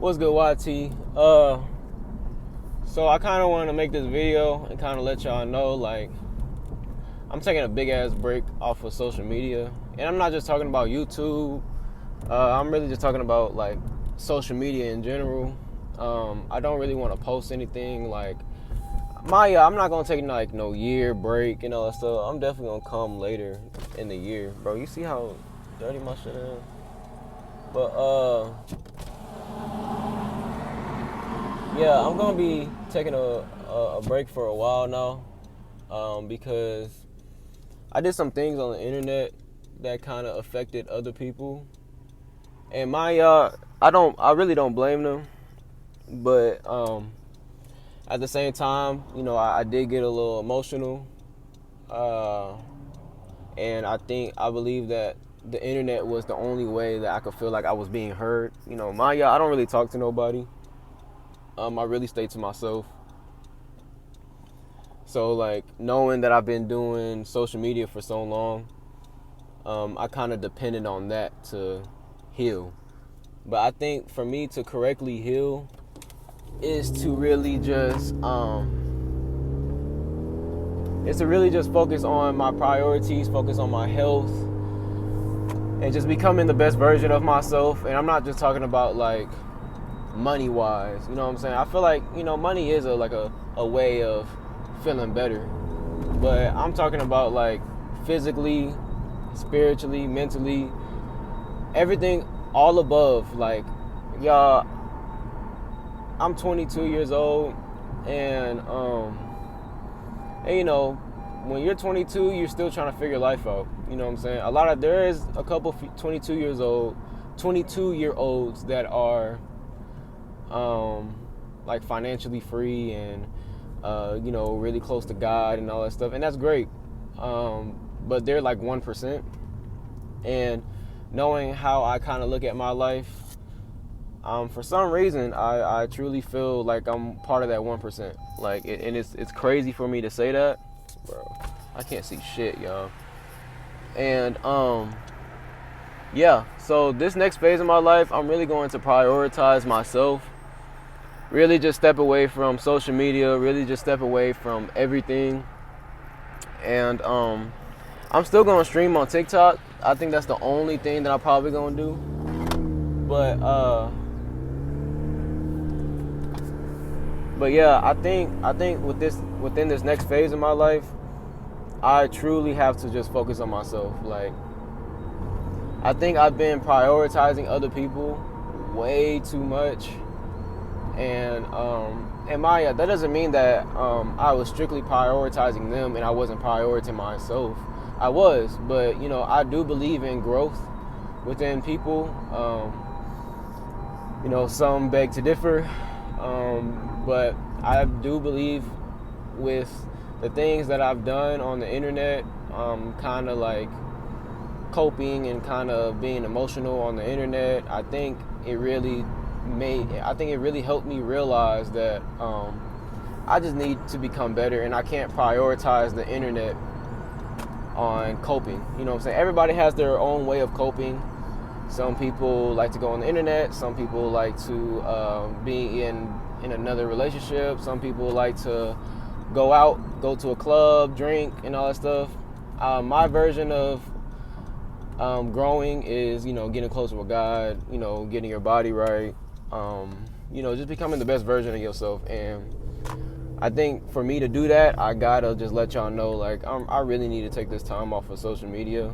What's good, YT? So I kind of wanted to make this video and kind of let y'all know, like, I'm taking a big ass break off of social media, and I'm not just talking about YouTube. I'm really just talking about like social media in general. I don't really want to post anything like I'm not gonna take like no year break and all that stuff. I'm definitely gonna come later in the year, bro. You see how dirty my shit is? But yeah, I'm gonna be taking a break for a while now, because I did some things on the internet that kind of affected other people, and I really don't blame them, but at the same time, you know, I did get a little emotional, and I believe that the internet was the only way that I could feel like I was being heard. You know, I don't really talk to nobody. I really stay to myself. So like knowing that I've been doing social media for so long, I kind of depended on that to heal. But I think for me to correctly heal is to really just focus on my priorities, focus on my health, and just becoming the best version of myself. And I'm not just talking about like money wise, you know what I'm saying? I feel like, you know, money is a way of feeling better, but I'm talking about like physically, spiritually, mentally, everything, all above. Like, y'all, I'm 22 years old, and you know, when you're 22, you're still trying to figure life out. You know what I'm saying? There is a couple 22-year-olds that are like financially free and you know, really close to God and all that stuff, and that's great. But they're like 1%, and knowing how I kind of look at my life, for some reason, I truly feel like I'm part of that 1%. Like, and it's crazy for me to say that, bro. I can't see shit, y'all. And yeah. So this next phase of my life, I'm really going to prioritize myself. Really just step away from social media. Really just step away from everything. And I'm still gonna stream on TikTok. I think that's the only thing that I'm probably gonna do. But yeah, I think within this next phase of my life, I truly have to just focus on myself. Like, I think I've been prioritizing other people way too much, and that doesn't mean that I was strictly prioritizing them and I wasn't prioritizing myself. I was, but you know, I do believe in growth within people. You know, some beg to differ, but I do believe with the things that I've done on the internet, kind of like coping and kind of being emotional on the internet. I think it really helped me realize that I just need to become better, and I can't prioritize the internet on coping. You know what I'm saying? Everybody has their own way of coping. Some people like to go on the internet. Some people like to be in another relationship. Some people like to go out, go to a club, drink, and all that stuff. My version of growing is, you know, getting closer with God, you know, getting your body right, you know, just becoming the best version of yourself. And I think for me to do that, I gotta just let y'all know, like, I really need to take this time off of social media.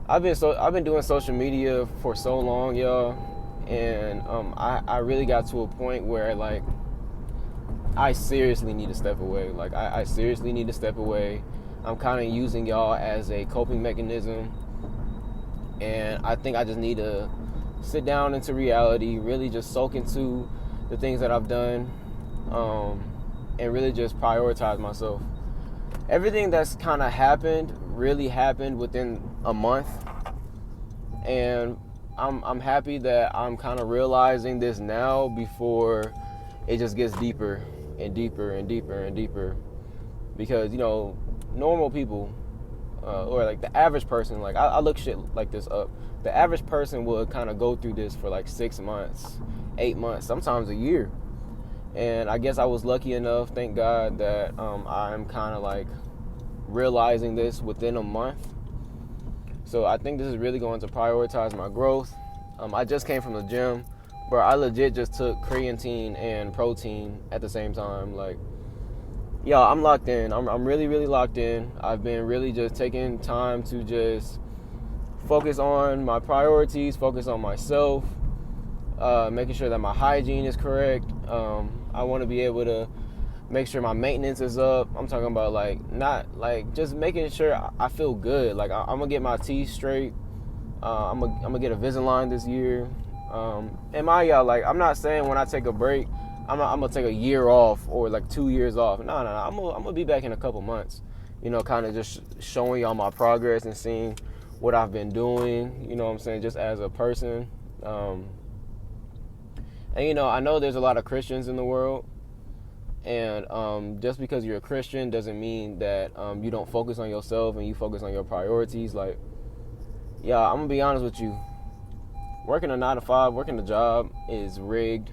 I've been doing social media for so long, y'all, and I really got to a point where, like, I seriously need to step away. Like, I seriously need to step away. I'm kind of using y'all as a coping mechanism, and I think I just need to sit down into reality, really just soak into the things that I've done, and really just prioritize myself. Everything that's kind of happened really happened within a month, and I'm happy that I'm kind of realizing this now before it just gets deeper and deeper and deeper and deeper. Because, you know, normal people, or like the average person, like I look shit like this up. the average person would kind of go through this for like 6 months, 8 months, sometimes a year. And I guess I was lucky enough, thank God, that I'm kind of like realizing this within a month. So I think this is really going to prioritize my growth. I just came from the gym, bro. I legit just took creatine and protein at the same time. Like, yo, I'm locked in. I'm really, really locked in. I've been really just taking time to just focus on my priorities, focus on myself, making sure that my hygiene is correct. I want to be able to make sure my maintenance is up. I'm talking about like not like just making sure I feel good. Like I'm gonna get my teeth straight. I'm gonna get a Invisalign this year. And y'all, like I'm not saying when I take a break, I'm gonna take a year off or like 2 years off. No. I'm gonna be back in a couple months. You know, kind of just showing y'all my progress and seeing what I've been doing. You know what I'm saying? Just as a person. And you know, I know there's a lot of Christians in the world. And just because you're a Christian doesn't mean that you don't focus on yourself and you focus on your priorities. Like, yeah, I'm gonna be honest with you. Working a 9 to 5, working a job is rigged.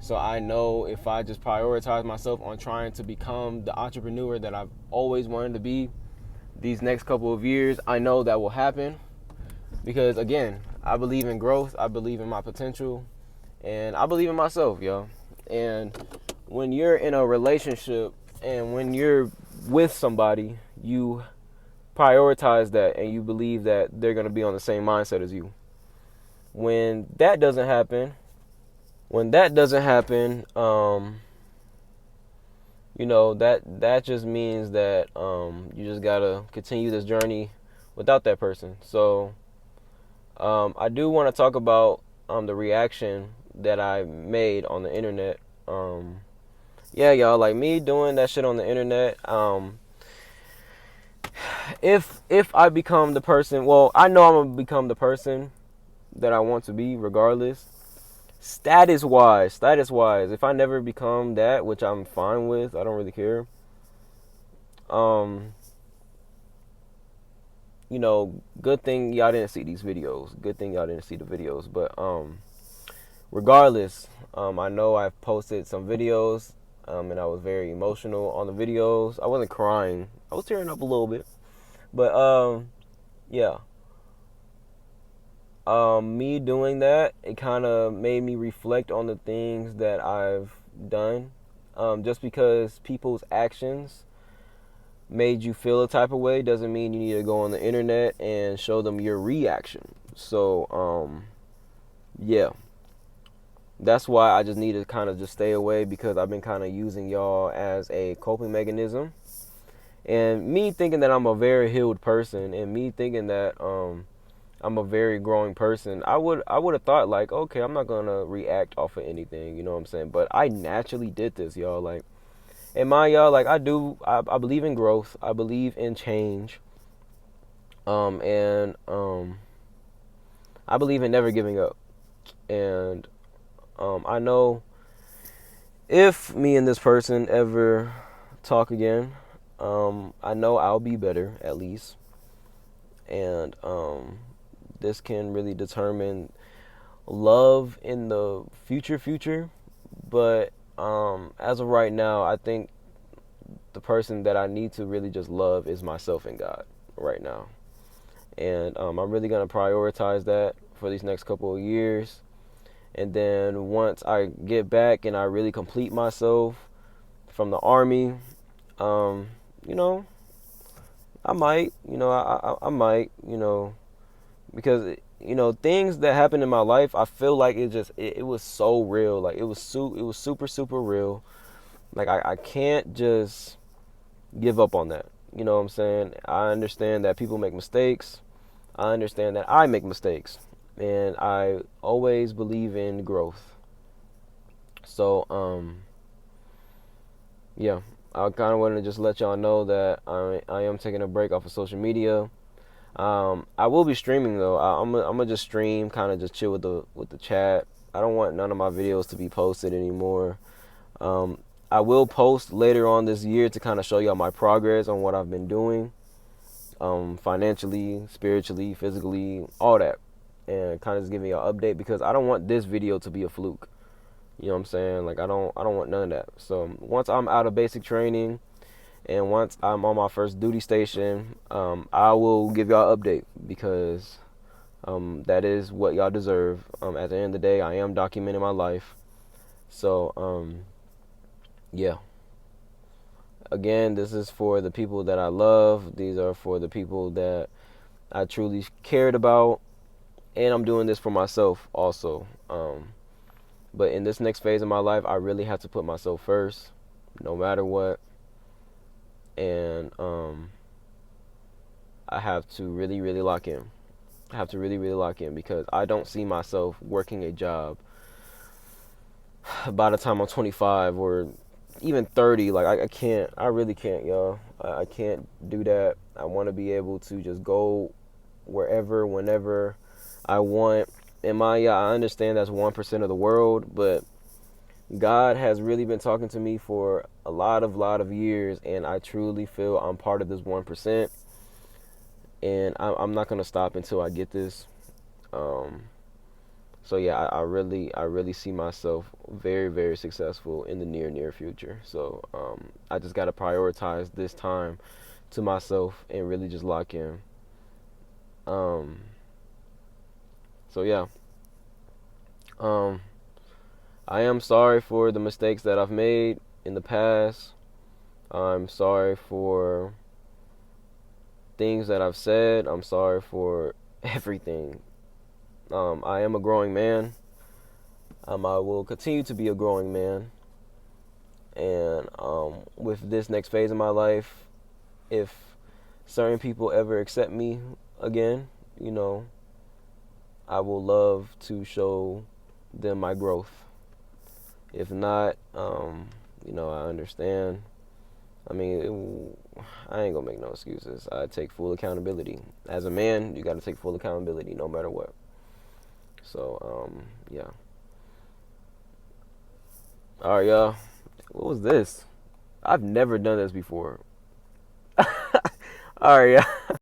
So I know if I just prioritize myself on trying to become the entrepreneur that I've always wanted to be these next couple of years, I know that will happen. Because again, I believe in growth, I believe in my potential, and I believe in myself, yo. And when you're in a relationship and when you're with somebody, you prioritize that and you believe that they're going to be on the same mindset as you. When that doesn't happen, you know, that just means that you just got to continue this journey without that person. So I do want to talk about the reaction that I made on the internet. Yeah, y'all, like me doing that shit on the internet. If I become the person, well, I know I'm gonna become the person that I want to be, regardless. Status wise, if I never become that, which I'm fine with, I don't really care. You know, good thing y'all didn't see these videos. Good thing y'all didn't see the videos. But regardless, I know I've posted some videos. And I was very emotional on the videos. I wasn't crying. I was tearing up a little bit. But, yeah. Me doing that, it kind of made me reflect on the things that I've done. Just because people's actions made you feel a type of way doesn't mean you need to go on the internet and show them your reaction. So, yeah. That's why I just need to kind of just stay away, because I've been kind of using y'all as a coping mechanism. And me thinking that I'm a very healed person, and me thinking that I'm a very growing person, I would have thought like, okay, I'm not going to react off of anything, you know what I'm saying? But I naturally did this, y'all. Like, and y'all, like I believe in growth. I believe in change. And I believe in never giving up. And I know if me and this person ever talk again, I know I'll be better, at least. And this can really determine love in the future. But as of right now, I think the person that I need to really just love is myself and God right now. And I'm really going to prioritize that for these next couple of years. And then once I get back and I really complete myself from the army, you know, I might, I might, because, things that happened in my life, I feel like it was so real. Like it was super, super real. Like I can't just give up on that. You know what I'm saying? I understand that people make mistakes. I understand that I make mistakes. And I always believe in growth. So, yeah, I kind of wanted to just let y'all know that I am taking a break off of social media. I will be streaming though. I'm gonna just stream, kind of just chill with the chat. I don't want none of my videos to be posted anymore. I will post later on this year to kind of show y'all my progress on what I've been doing, financially, spiritually, physically, all that. and kind of just giving y'all an update, because I don't want this video to be a fluke. You know what I'm saying? Like, I don't want none of that. So once I'm out of basic training and once I'm on my first duty station, I will give y'all an update, because that is what y'all deserve. At the end of the day, I am documenting my life. So yeah. Again, this is for the people that I love. These are for the people that I truly cared about, and I'm doing this for myself also. But in this next phase of my life, I really have to put myself first, no matter what. And I have to really, really lock in. I have to really, really lock in, because I don't see myself working a job by the time I'm 25 or even 30. Like, I can't. I really can't, y'all. I can't do that. I want to be able to just go wherever, whenever I want. And I understand that's 1% of the world, but God has really been talking to me for a lot of years, and I truly feel I'm part of this 1%. And I'm not gonna stop until I get this. So yeah, I really see myself very, very successful in the near future. So I just gotta prioritize this time to myself and really just lock in. Um, so yeah, I am sorry for the mistakes that I've made in the past. I'm sorry for things that I've said. I'm sorry for everything. I am a growing man. I will continue to be a growing man. And with this next phase of my life, if certain people ever accept me again, you know, I will love to show them my growth. If not, I understand. I mean, I ain't gonna make no excuses. I take full accountability. As a man, you gotta take full accountability no matter what. So, yeah. All right, y'all. What was this? I've never done this before. All right, yeah.